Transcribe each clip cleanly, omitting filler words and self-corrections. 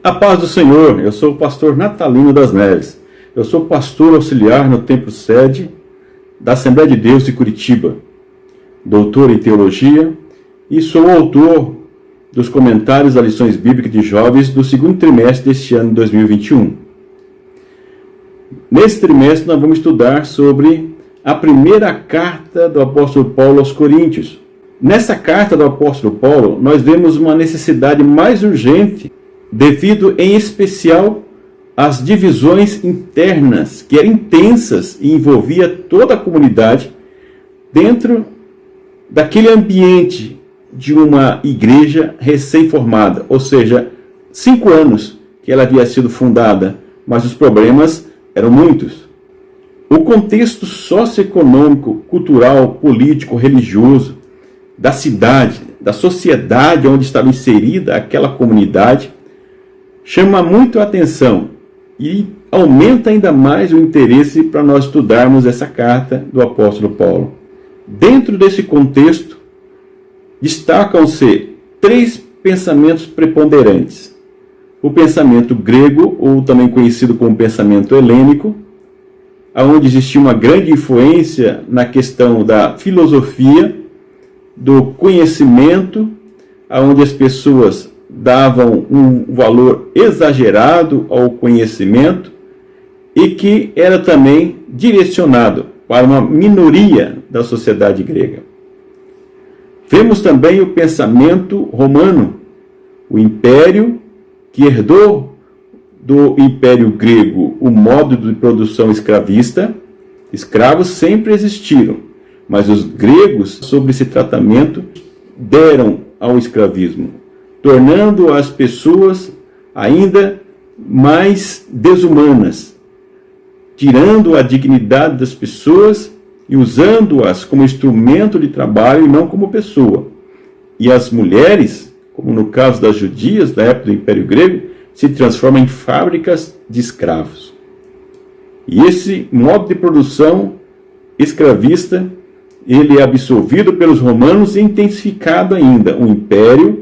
A paz do Senhor, eu sou o pastor Natalino das Neves. Eu sou pastor auxiliar no templo sede da Assembleia de Deus de Curitiba, doutor em teologia e sou autor dos comentários das lições bíblicas de jovens do segundo trimestre deste ano de 2021. Nesse trimestre nós vamos estudar sobre a primeira carta do apóstolo Paulo aos Coríntios. Nessa carta do apóstolo Paulo, nós vemos uma necessidade mais urgente, devido em especial às divisões internas, que eram intensas e envolvia toda a comunidade dentro daquele ambiente de uma igreja recém-formada, ou seja, 5 anos que ela havia sido fundada, mas os problemas eram muitos. O contexto socioeconômico, cultural, político, religioso da cidade, da sociedade onde estava inserida aquela comunidade, chama muito a atenção e aumenta ainda mais o interesse para nós estudarmos essa carta do apóstolo Paulo. Dentro desse contexto, destacam-se 3 pensamentos preponderantes. O pensamento grego, ou também conhecido como pensamento helênico, onde existia uma grande influência na questão da filosofia, do conhecimento, onde as pessoas davam um valor exagerado ao conhecimento e que era também direcionado para uma minoria da sociedade grega. Vemos também o pensamento romano, o império que herdou do império grego o modo de produção escravista. Escravos sempre existiram, mas os gregos, sob esse tratamento, deram ao escravismo, tornando as pessoas ainda mais desumanas, tirando a dignidade das pessoas e usando-as como instrumento de trabalho e não como pessoa. E as mulheres, como no caso das judias da época do Império Grego, se transformam em fábricas de escravos. E esse modo de produção escravista, ele é absorvido pelos romanos e intensificado ainda. Um império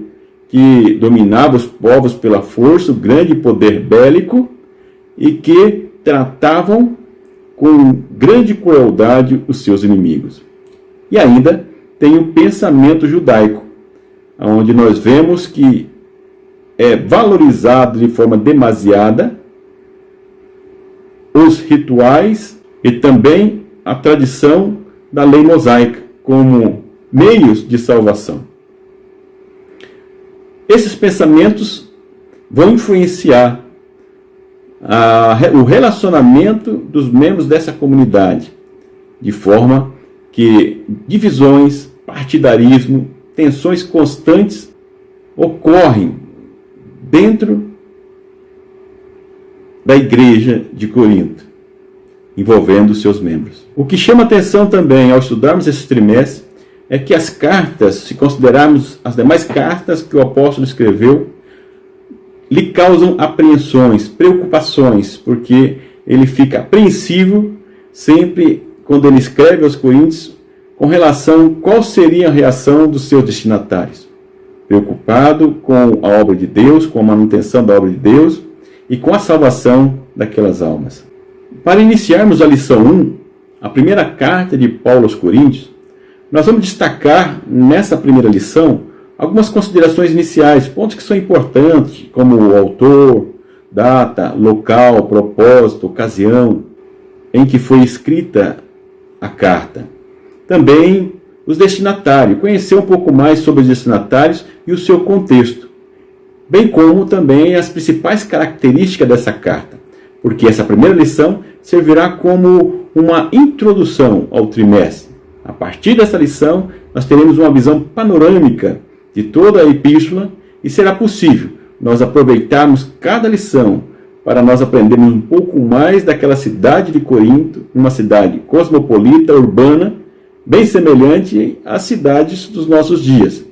que dominava os povos pela força, o grande poder bélico, e que tratavam com grande crueldade os seus inimigos. E ainda tem o pensamento judaico, onde nós vemos que é valorizado de forma demasiada os rituais e também a tradição da lei mosaica como meios de salvação. Esses pensamentos vão influenciar o relacionamento dos membros dessa comunidade, de forma que divisões, partidarismo, tensões constantes ocorrem dentro da igreja de Corinto, envolvendo os seus membros. O que chama atenção também ao estudarmos esse trimestre é que as cartas, se considerarmos as demais cartas que o apóstolo escreveu, lhe causam apreensões, preocupações, porque ele fica apreensivo sempre quando ele escreve aos Coríntios com relação a qual seria a reação dos seus destinatários. Preocupado com a obra de Deus, com a manutenção da obra de Deus e com a salvação daquelas almas. Para iniciarmos a lição 1, a primeira carta de Paulo aos Coríntios, nós vamos destacar nessa primeira lição algumas considerações iniciais, pontos que são importantes, como o autor, data, local, propósito, ocasião em que foi escrita a carta. Também os destinatários, conhecer um pouco mais sobre os destinatários e o seu contexto, bem como também as principais características dessa carta, porque essa primeira lição servirá como uma introdução ao trimestre. A partir dessa lição, nós teremos uma visão panorâmica de toda a epístola e será possível nós aproveitarmos cada lição para nós aprendermos um pouco mais daquela cidade de Corinto, uma cidade cosmopolita, urbana, bem semelhante às cidades dos nossos dias.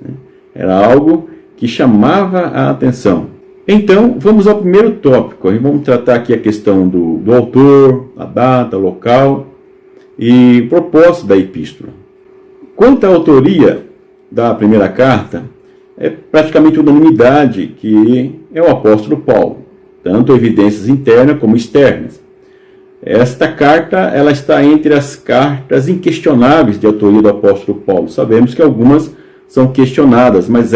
Era algo que chamava a atenção. Então, vamos ao primeiro tópico. Vamos tratar aqui a questão do autor, a data, o local e o propósito da epístola. Quanto à autoria da primeira carta, é praticamente unanimidade que é o apóstolo Paulo. tanto evidências internas como externas. Esta carta ela está entre as cartas inquestionáveis de autoria do apóstolo Paulo. Sabemos que algumas são questionadas, mas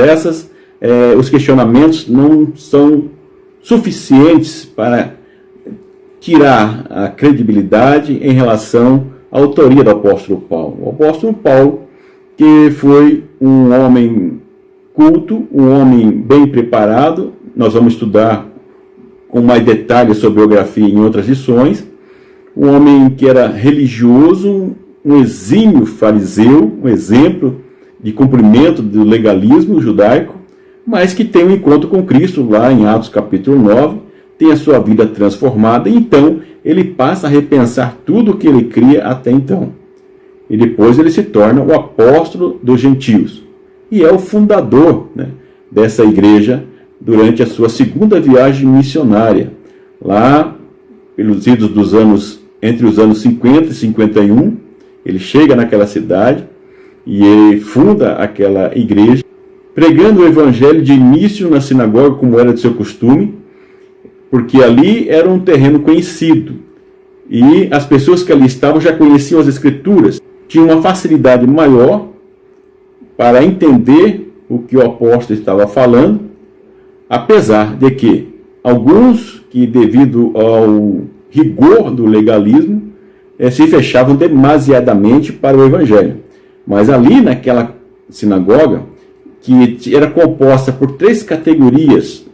os questionamentos não são suficientes para tirar a credibilidade em relação à autoria do apóstolo Paulo. O apóstolo Paulo, que foi um homem culto, um homem bem preparado, nós vamos estudar com mais detalhes sobre a biografia em outras lições, um homem que era religioso, um exímio fariseu, um exemplo de cumprimento do legalismo judaico, mas que tem um encontro com Cristo lá em Atos capítulo 9, tem a sua vida transformada, e então ele passa a repensar tudo o que ele cria até então. E depois ele se torna o apóstolo dos gentios, e é o fundador, dessa igreja durante a sua segunda viagem missionária, lá pelos idos dos anos, entre os anos 50 e 51, ele chega naquela cidade e ele funda aquela igreja, pregando o evangelho de início na sinagoga, como era de seu costume, porque ali era um terreno conhecido, e as pessoas que ali estavam já conheciam as escrituras, tinham uma facilidade maior para entender o que o apóstolo estava falando, apesar de que alguns que, devido ao rigor do legalismo, se fechavam demasiadamente para o evangelho. Mas ali naquela sinagoga, que era composta por 3 categorias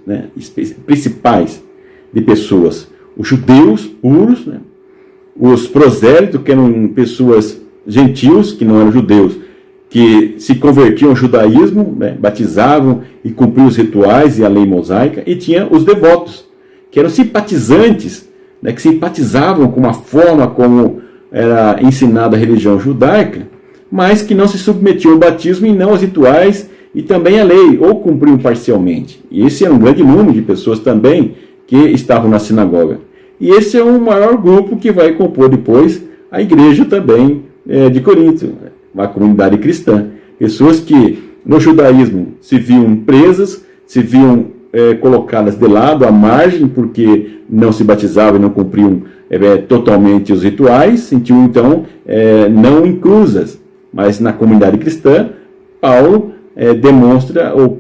principais de pessoas: os judeus puros, os prosélitos, que eram pessoas gentios, que não eram judeus, que se convertiam ao judaísmo, batizavam e cumpriam os rituais e a lei mosaica, e tinha os devotos, que eram simpatizantes, que simpatizavam com a forma como era ensinada a religião judaica, mas que não se submetiam ao batismo e não aos rituais e também à lei, ou cumpriam parcialmente. E esse é um grande número de pessoas também que estavam na sinagoga. E esse é o maior grupo que vai compor depois a igreja também de Corinto, a comunidade cristã. Pessoas que no judaísmo se viam presas, se viam colocadas de lado, à margem, porque não se batizavam e não cumpriam totalmente os rituais, sentiam então não inclusas. Mas na comunidade cristã, Paulo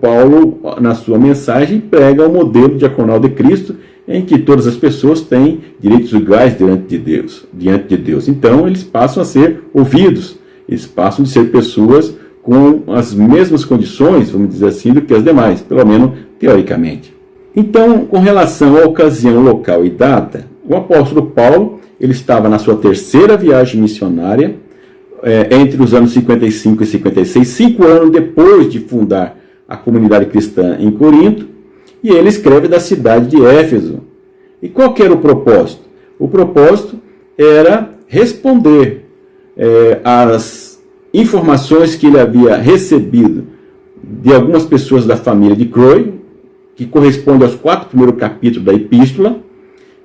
Paulo, na sua mensagem, prega o modelo diaconal de Cristo, em que todas as pessoas têm direitos iguais diante de Deus. Então, eles passam a ser ouvidos, eles passam de ser pessoas com as mesmas condições, vamos dizer assim, do que as demais, pelo menos teoricamente. Então, com relação à ocasião, local e data, o apóstolo Paulo ele estava na sua 3ª viagem missionária, entre os anos 55 e 56, 5 anos depois de fundar a comunidade cristã em Corinto, e ele escreve da cidade de Éfeso. E qual que era o propósito? O propósito era responder às informações que ele havia recebido de algumas pessoas da família de Chloe, que corresponde aos 4 primeiros capítulos da epístola,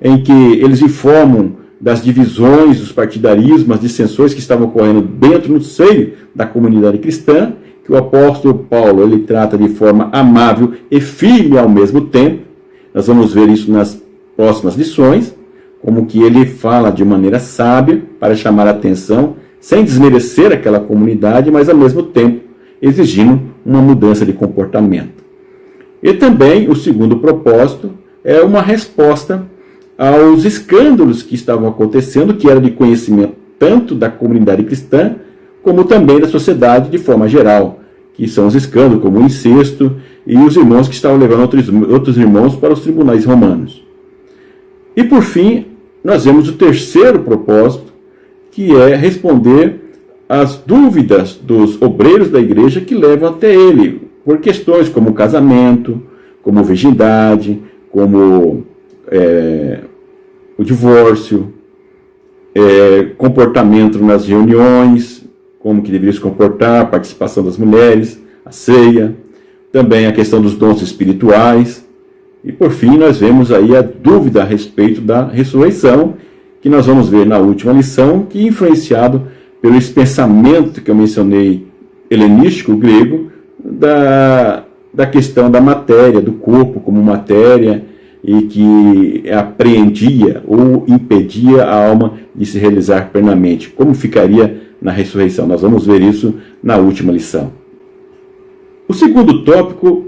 em que eles informam das divisões, dos partidarismos, as dissensões que estavam ocorrendo dentro, no seio da comunidade cristã, que o apóstolo Paulo ele trata de forma amável e firme ao mesmo tempo. Nós vamos ver isso nas próximas lições, como que ele fala de maneira sábia para chamar a atenção, sem desmerecer aquela comunidade, mas ao mesmo tempo exigindo uma mudança de comportamento. E também o segundo propósito é uma resposta aos escândalos que estavam acontecendo, que era de conhecimento tanto da comunidade cristã, como também da sociedade de forma geral, que são os escândalos como o incesto e os irmãos que estavam levando outros irmãos para os tribunais romanos. E por fim, nós vemos o terceiro propósito, que é responder às dúvidas dos obreiros da igreja que levam até ele, por questões como casamento, como virgindade, como o divórcio, comportamento nas reuniões, como que deveria se comportar, a participação das mulheres, a ceia, também a questão dos dons espirituais. E por fim nós vemos aí a dúvida a respeito da ressurreição, que nós vamos ver na última lição, que é influenciado pelo esse pensamento que eu mencionei, helenístico, grego, da questão da matéria, do corpo como matéria, e que apreendia ou impedia a alma de se realizar plenamente. Como ficaria na ressurreição? Nós vamos ver isso na última lição. O segundo tópico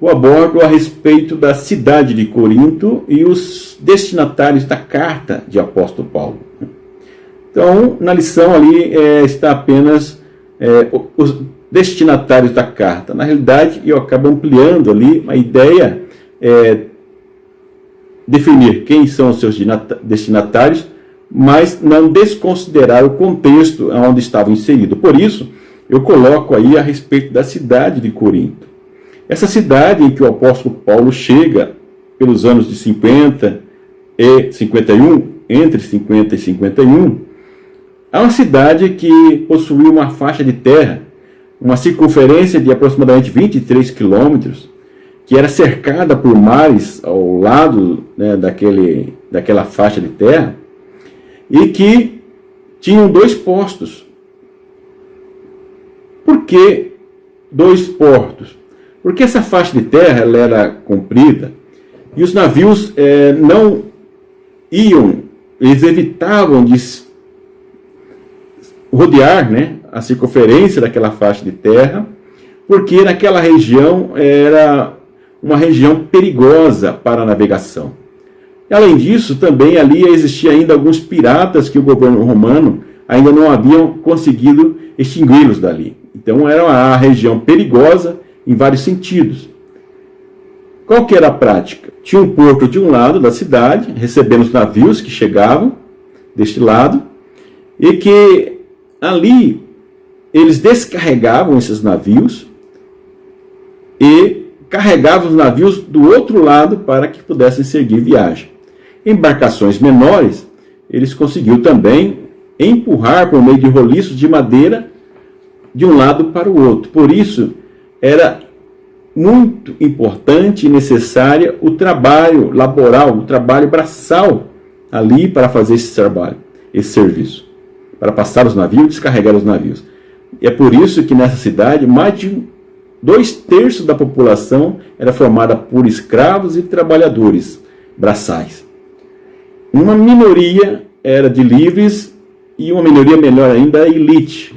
eu abordo a respeito da cidade de Corinto e os destinatários da carta de apóstolo Paulo. Então, na lição ali está apenas os destinatários da carta. Na realidade, eu acabo ampliando ali a ideia definir quem são os seus destinatários, mas não desconsiderar o contexto onde estavam inseridos. Por isso, eu coloco aí a respeito da cidade de Corinto. Essa cidade em que o apóstolo Paulo chega pelos anos de 50 e 51, entre 50 e 51, é uma cidade que possuía uma faixa de terra, uma circunferência de aproximadamente 23 quilômetros, que era cercada por mares ao lado, né, daquela faixa de terra, e que tinham 2 postos. Por que 2 portos? Porque essa faixa de terra ela era comprida e os navios não iam, eles evitavam de rodear, né, a circunferência daquela faixa de terra, porque naquela região era uma região perigosa para a navegação. Além disso, também ali existia ainda alguns piratas que o governo romano ainda não haviam conseguido extingui-los dali. Então era uma região perigosa em vários sentidos. Qual que era a prática? Tinha um porto de um lado da cidade, recebendo os navios que chegavam deste lado, e que ali eles descarregavam esses navios e carregavam os navios do outro lado para que pudessem seguir viagem. Embarcações menores, eles conseguiam também empurrar por meio de roliços de madeira de um lado para o outro. Por isso, era muito importante e necessário o trabalho laboral, o trabalho braçal ali para fazer esse trabalho, esse serviço, para passar os navios e descarregar os navios. E é por isso que nessa cidade, mais de 2/3 da população era formada por escravos e trabalhadores braçais. Uma minoria era de livres e uma minoria menor ainda a elite.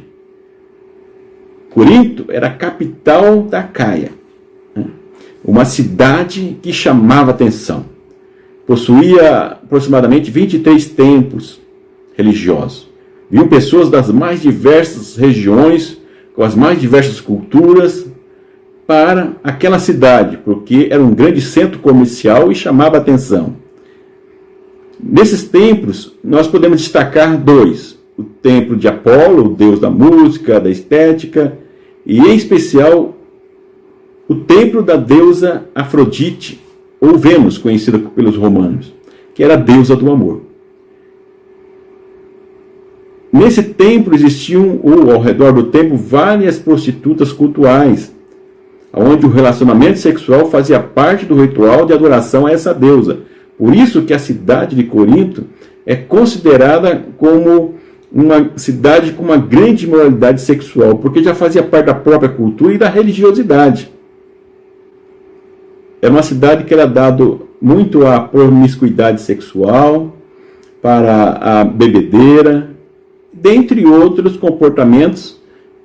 Corinto era a capital da Acaia, uma cidade que chamava atenção. Possuía aproximadamente 23 templos religiosos. Viam pessoas das mais diversas regiões, com as mais diversas culturas, para aquela cidade, porque era um grande centro comercial e chamava atenção. Nesses templos, nós podemos destacar 2. O templo de Apolo, o deus da música, da estética, e em especial o templo da deusa Afrodite, ou Vênus, conhecida pelos romanos, que era a deusa do amor. Nesse templo existiam, ou ao redor do templo, várias prostitutas cultuais, onde o relacionamento sexual fazia parte do ritual de adoração a essa deusa. Por isso que a cidade de Corinto é considerada como uma cidade com uma grande moralidade sexual, porque já fazia parte da própria cultura e da religiosidade. Era uma cidade que era dado muito à promiscuidade sexual, para a bebedeira, dentre outros comportamentos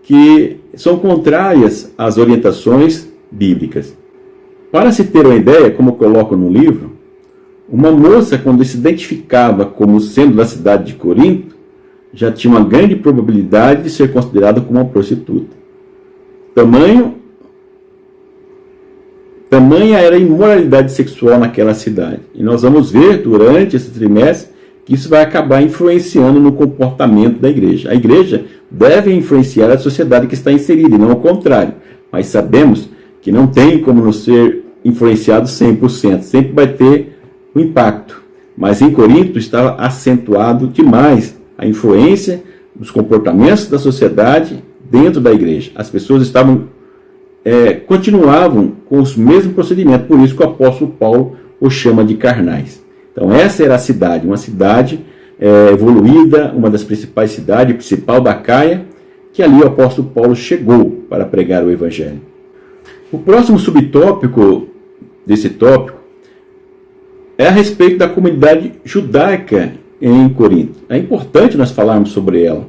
que são contrárias às orientações bíblicas. Para se ter uma ideia, como eu coloco no livro, uma moça, quando se identificava como sendo da cidade de Corinto, já tinha uma grande probabilidade de ser considerada como uma prostituta. Tamanha era a imoralidade sexual naquela cidade. E nós vamos ver durante esse trimestre que isso vai acabar influenciando no comportamento da igreja. A igreja deve influenciar a sociedade que está inserida, e não o contrário. Mas sabemos que não tem como não ser influenciado 100%. Sempre vai ter um impacto. Mas em Corinto estava acentuado demais a influência dos comportamentos da sociedade dentro da igreja. As pessoas continuavam com os mesmos procedimentos. Por isso que o apóstolo Paulo o chama de carnais. Então essa era a cidade, uma cidade evoluída, uma das principais cidades, principal da Acaia, que ali o apóstolo Paulo chegou para pregar o evangelho. O próximo subtópico desse tópico é a respeito da comunidade judaica em Corinto. É importante nós falarmos sobre ela,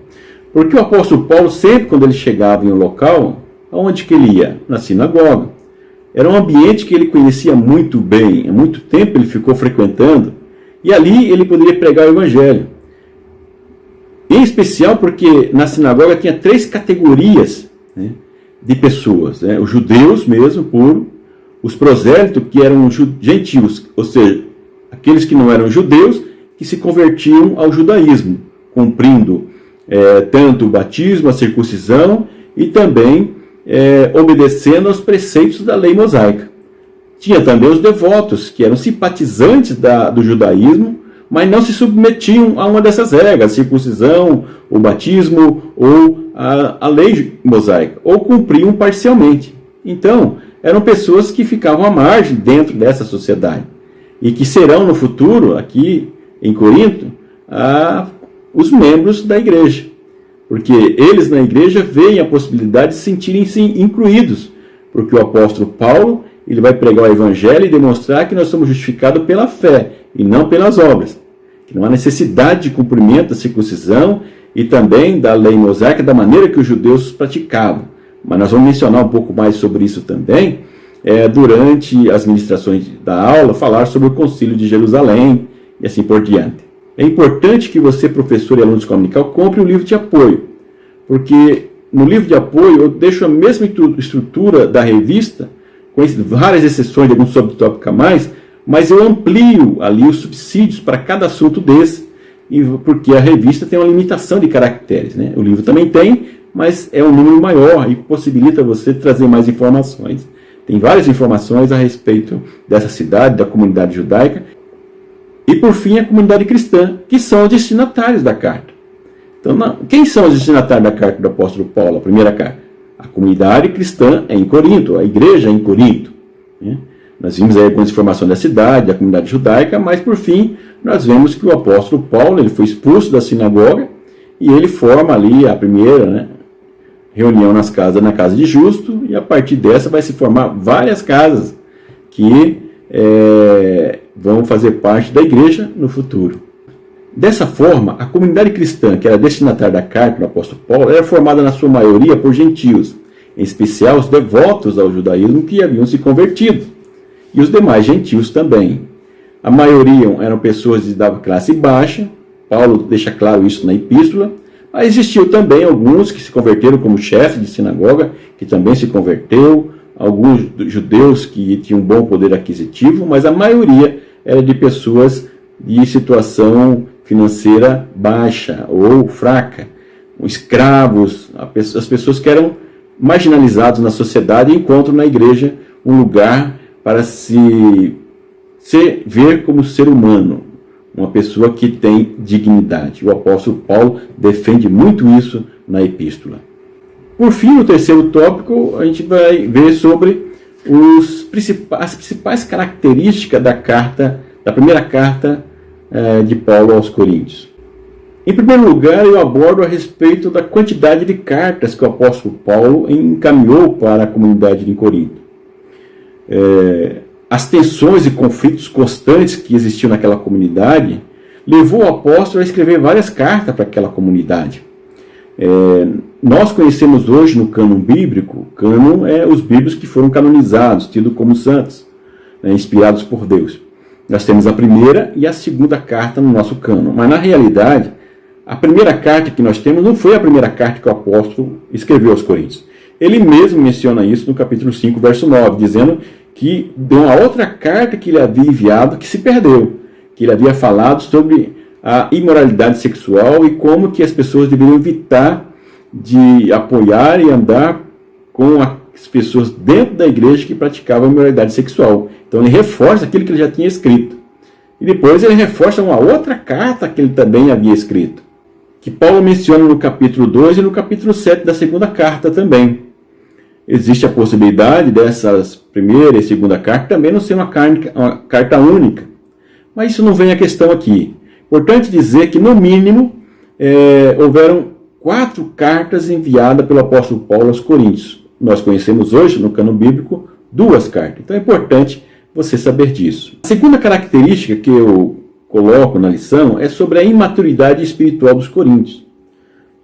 porque o apóstolo Paulo, sempre quando ele chegava em um local, aonde que ele ia? Na sinagoga. Era um ambiente que ele conhecia muito bem, há muito tempo ele ficou frequentando, e ali ele poderia pregar o evangelho. Em especial porque na sinagoga tinha 3 categorias, né, de pessoas, né? Os judeus mesmo, puro, os prosélitos, que eram gentios, ou seja, aqueles que não eram judeus, que se convertiam ao judaísmo, cumprindo tanto o batismo, a circuncisão e também obedecendo aos preceitos da lei mosaica. Tinha também os devotos, que eram simpatizantes do judaísmo, mas não se submetiam a uma dessas regras, a circuncisão, o batismo ou a lei mosaica, ou cumpriam parcialmente. Então, eram pessoas que ficavam à margem dentro dessa sociedade e que serão no futuro, aqui em Corinto, os membros da igreja, porque eles na igreja veem a possibilidade de sentirem-se incluídos, porque o apóstolo Paulo ele vai pregar o evangelho e demonstrar que nós somos justificados pela fé e não pelas obras, que não há necessidade de cumprimento da circuncisão e também da lei mosaica da maneira que os judeus praticavam. Mas nós vamos mencionar um pouco mais sobre isso também durante as ministrações da aula, falar sobre o Concílio de Jerusalém e assim por diante. É importante que você, professor e aluno de comunical, compre um livro de apoio, porque no livro de apoio eu deixo a mesma estrutura da revista, com várias exceções de alguns subtópicos a mais, mas eu amplio ali os subsídios para cada assunto desse, porque a revista tem uma limitação de caracteres, né? O livro também tem, mas é um número maior e possibilita você trazer mais informações. Tem várias informações a respeito dessa cidade, da comunidade judaica, e por fim a comunidade cristã, que são os destinatários da carta. Então, quem são os destinatários da carta do apóstolo Paulo, a primeira carta? A comunidade cristã em Corinto, a igreja em Corinto, né? Nós vimos aí algumas informações da cidade, da comunidade judaica, mas por fim nós vemos que o apóstolo Paulo ele foi expulso da sinagoga e ele forma ali a primeira, né, reunião na casa de Justo, e a partir dessa vai se formar várias casas que vão fazer parte da igreja no futuro. Dessa forma, a comunidade cristã, que era destinatária da carta do apóstolo Paulo, era formada na sua maioria por gentios, em especial os devotos ao judaísmo que haviam se convertido, e os demais gentios também. A maioria eram pessoas da classe baixa, Paulo deixa claro isso na epístola, mas existiam também alguns que se converteram como chefe de sinagoga, que também se converteu, alguns judeus que tinham um bom poder aquisitivo, mas a maioria era de pessoas de situação financeira baixa ou fraca, escravos, as pessoas que eram marginalizados na sociedade e encontram na igreja um lugar para se ver como ser humano, uma pessoa que tem dignidade. O apóstolo Paulo defende muito isso na epístola. Por fim, no terceiro tópico, a gente vai ver sobre as principais características da primeira carta de Paulo aos Coríntios. Em primeiro lugar, eu abordo a respeito da quantidade de cartas que o apóstolo Paulo encaminhou para a comunidade de Corinto. As tensões e conflitos constantes que existiam naquela comunidade levou o apóstolo a escrever várias cartas para aquela comunidade. Nós conhecemos hoje no cânon bíblico, cânon os bíblios que foram canonizados, tidos como santos, inspirados por Deus. Nós temos a primeira e a segunda carta no nosso cânon, mas na realidade, a primeira carta que nós temos não foi a primeira carta que o apóstolo escreveu aos Coríntios. Ele mesmo menciona isso no capítulo 5, verso 9, dizendo que de uma outra carta que ele havia enviado que se perdeu, que ele havia falado sobre a imoralidade sexual e como que as pessoas deveriam evitar de apoiar e andar com as pessoas dentro da igreja que praticavam a imoralidade sexual. Então ele reforça aquilo que ele já tinha escrito. E depois ele reforça uma outra carta que ele também havia escrito, que Paulo menciona no capítulo 2 e no capítulo 7 da segunda carta também. Existe a possibilidade dessas primeira e segunda carta também não ser uma carta única. Mas isso não vem a questão aqui. Importante dizer que, no mínimo, houveram 4 cartas enviadas pelo apóstolo Paulo aos Coríntios. Nós conhecemos hoje, no cânon bíblico, 2 cartas. Então é importante você saber disso. A segunda característica que eu coloco na lição é sobre a imaturidade espiritual dos coríntios.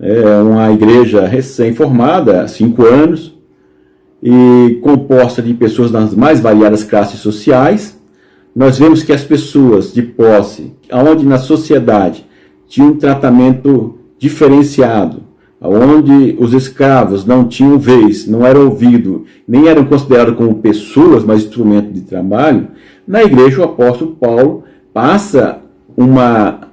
É uma igreja recém-formada, há 5 anos, e composta de pessoas das mais variadas classes sociais. Nós vemos que as pessoas de posse, onde na sociedade tinha um tratamento diferenciado, onde os escravos não tinham vez, não eram ouvidos, nem eram considerados como pessoas, mas instrumento de trabalho, na igreja o apóstolo Paulo passa uma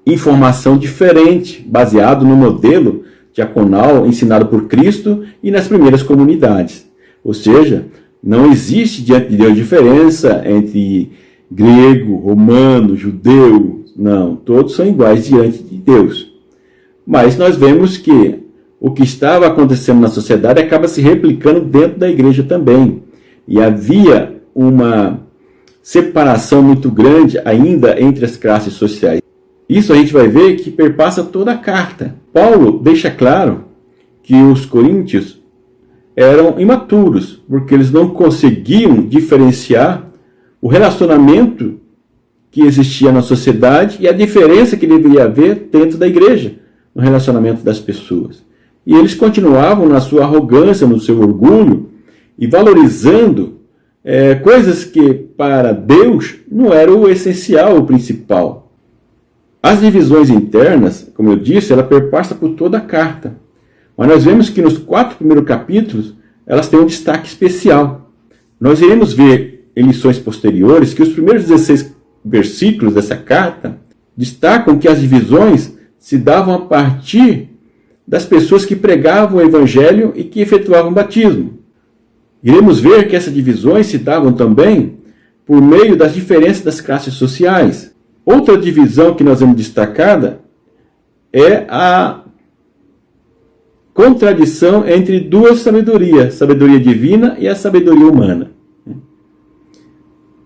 informação diferente, baseado no modelo diaconal ensinado por Cristo e nas primeiras comunidades. Ou seja, não existe diante de Deus diferença entre grego, romano, judeu. Não, todos são iguais diante de Deus. Mas nós vemos que o que estava acontecendo na sociedade acaba se replicando dentro da igreja também. E havia uma separação muito grande ainda entre as classes sociais. Isso a gente vai ver que perpassa toda a carta. Paulo deixa claro que os coríntios eram imaturos, porque eles não conseguiam diferenciar o relacionamento que existia na sociedade e a diferença que deveria haver dentro da igreja, no relacionamento das pessoas. E eles continuavam na sua arrogância, no seu orgulho, e valorizando coisas que para Deus não era o essencial, o principal. As divisões internas, como eu disse, ela perpassa por toda a carta. Mas nós vemos que nos 4 primeiros capítulos, elas têm um destaque especial. Nós iremos ver em lições posteriores que os primeiros 16 versículos dessa carta destacam que as divisões se davam a partir das pessoas que pregavam o evangelho e que efetuavam o batismo. Iremos ver que essas divisões se davam também por meio das diferenças das classes sociais. Outra divisão que nós vemos destacada é a contradição entre duas sabedorias, sabedoria divina e a sabedoria humana.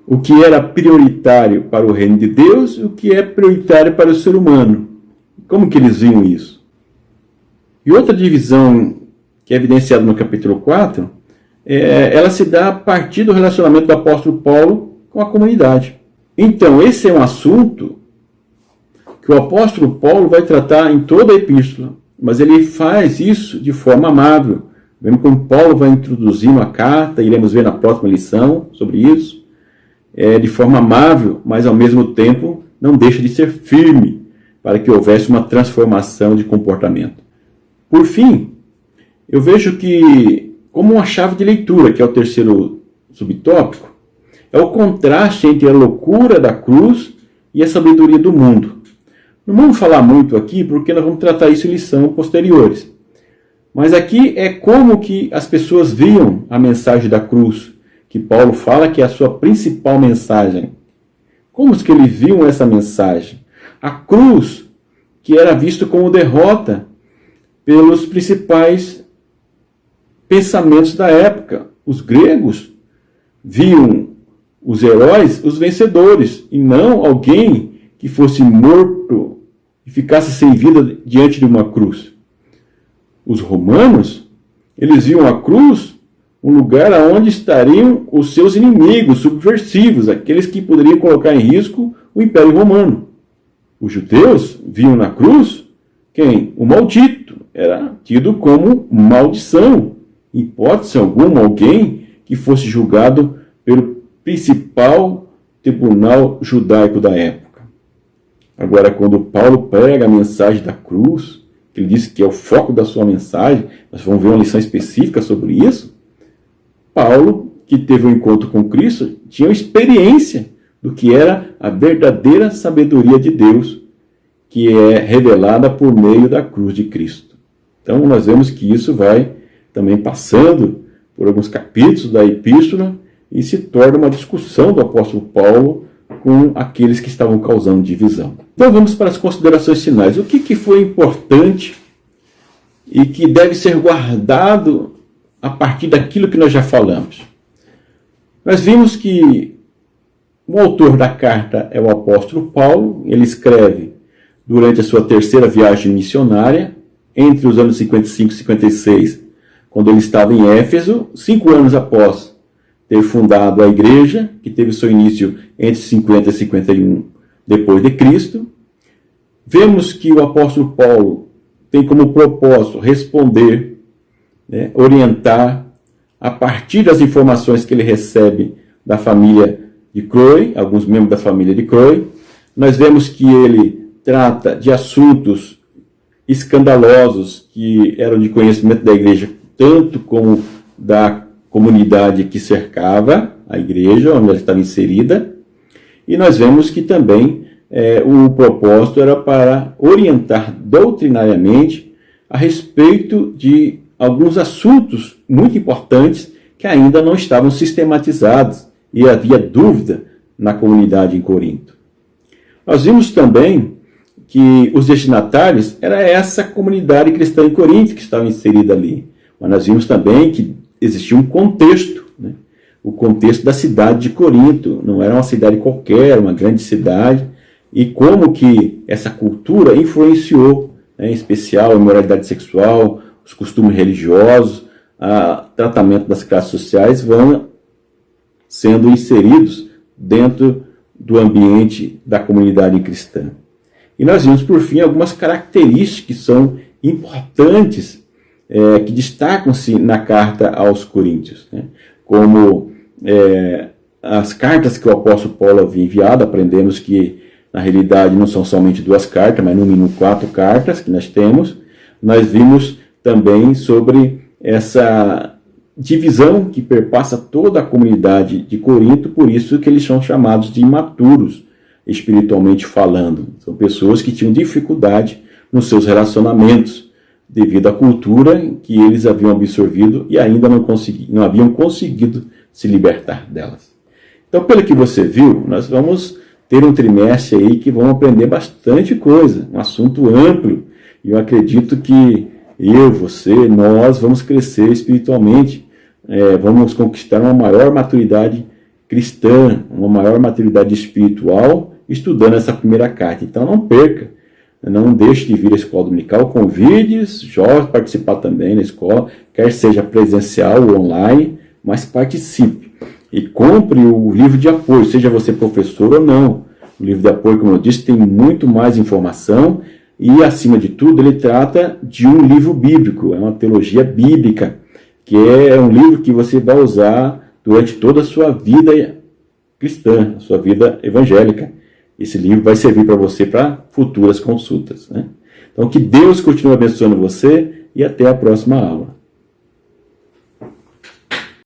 O que era prioritário para o reino de Deus e o que é prioritário para o ser humano. Como que eles viam isso? E outra divisão que é evidenciada no capítulo 4, ela se dá a partir do relacionamento do apóstolo Paulo com a comunidade. Então, esse é um assunto que o apóstolo Paulo vai tratar em toda a epístola, mas ele faz isso de forma amável. Vemos como Paulo vai introduzindo a carta, iremos ver na próxima lição sobre isso, de forma amável, mas ao mesmo tempo não deixa de ser firme, para que houvesse uma transformação de comportamento. Por fim, eu vejo que, como uma chave de leitura, que é o terceiro subtópico, é o contraste entre a loucura da cruz e a sabedoria do mundo. Não vamos falar muito aqui, porque nós vamos tratar isso em lições posteriores. Mas aqui é como que as pessoas viam a mensagem da cruz, que Paulo fala que é a sua principal mensagem. Como que eles viam essa mensagem? A cruz, que era vista como derrota pelos principais pensamentos da época. Os gregos viam os heróis, os vencedores, e não alguém que fosse morto e ficasse sem vida diante de uma cruz. Os romanos, eles viam a cruz um lugar onde estariam os seus inimigos subversivos, aqueles que poderiam colocar em risco o Império Romano. Os judeus viam na cruz quem? O maldito. Era tido como maldição. Em hipótese alguma, alguém que fosse julgado pelo principal tribunal judaico da época. Agora, quando Paulo prega a mensagem da cruz, que ele diz que é o foco da sua mensagem, nós vamos ver uma lição específica sobre isso. Paulo, que teve um encontro com Cristo, tinha experiência do que era a verdadeira sabedoria de Deus, que é revelada por meio da cruz de Cristo. Então, nós vemos que isso vai também passando por alguns capítulos da epístola e se torna uma discussão do apóstolo Paulo com aqueles que estavam causando divisão. Então vamos para as considerações finais. O que foi importante e que deve ser guardado a partir daquilo que nós já falamos? Nós vimos que o autor da carta é o apóstolo Paulo. Ele escreve durante a sua terceira viagem missionária, entre os anos 55 e 56, quando ele estava em Éfeso, 5 anos após ter fundado a igreja, que teve seu início entre 50 e 51 depois de Cristo. Vemos que o apóstolo Paulo tem como propósito responder, né, orientar, a partir das informações que ele recebe da família de Chloe, alguns membros da família de Chloe. Nós vemos que ele trata de assuntos escandalosos que eram de conhecimento da igreja, tanto como da comunidade que cercava a igreja, onde ela estava inserida. E nós vemos que também o propósito era para orientar doutrinariamente a respeito de alguns assuntos muito importantes que ainda não estavam sistematizados e havia dúvida na comunidade em Corinto. Nós vimos também que os destinatários era essa comunidade cristã em Corinto que estava inserida ali. Mas nós vimos também que existia um contexto, né? O contexto da cidade de Corinto. Não era uma cidade qualquer, uma grande cidade. E como que essa cultura influenciou, né, em especial a imoralidade sexual, os costumes religiosos, o tratamento das classes sociais vão sendo inseridos dentro do ambiente da comunidade cristã. E nós vimos, por fim, algumas características que são importantes, que destacam-se na carta aos Coríntios, né? Como as cartas que o apóstolo Paulo havia enviado. Aprendemos que, na realidade, não são somente 2 cartas, mas no mínimo 4 cartas que nós temos. Nós vimos também sobre essa divisão que perpassa toda a comunidade de Corinto, por isso que eles são chamados de imaturos, espiritualmente falando. São pessoas que tinham dificuldade nos seus relacionamentos, devido à cultura que eles haviam absorvido e ainda não haviam conseguido se libertar delas. Então, pelo que você viu, nós vamos ter um trimestre aí que vamos aprender bastante coisa, um assunto amplo, e eu acredito que você, nós vamos crescer espiritualmente, vamos conquistar uma maior maturidade cristã, uma maior maturidade espiritual, estudando essa primeira carta. Então não perca, não deixe de vir à escola dominical, convide os jovens a participar também na escola, quer seja presencial ou online, mas participe. E compre o livro de apoio, seja você professor ou não. O livro de apoio, como eu disse, tem muito mais informação e, acima de tudo, ele trata de um livro bíblico, é uma teologia bíblica, que é um livro que você vai usar durante toda a sua vida cristã, a sua vida evangélica. Esse livro vai servir para você para futuras consultas, né? Então, que Deus continue abençoando você e até a próxima aula.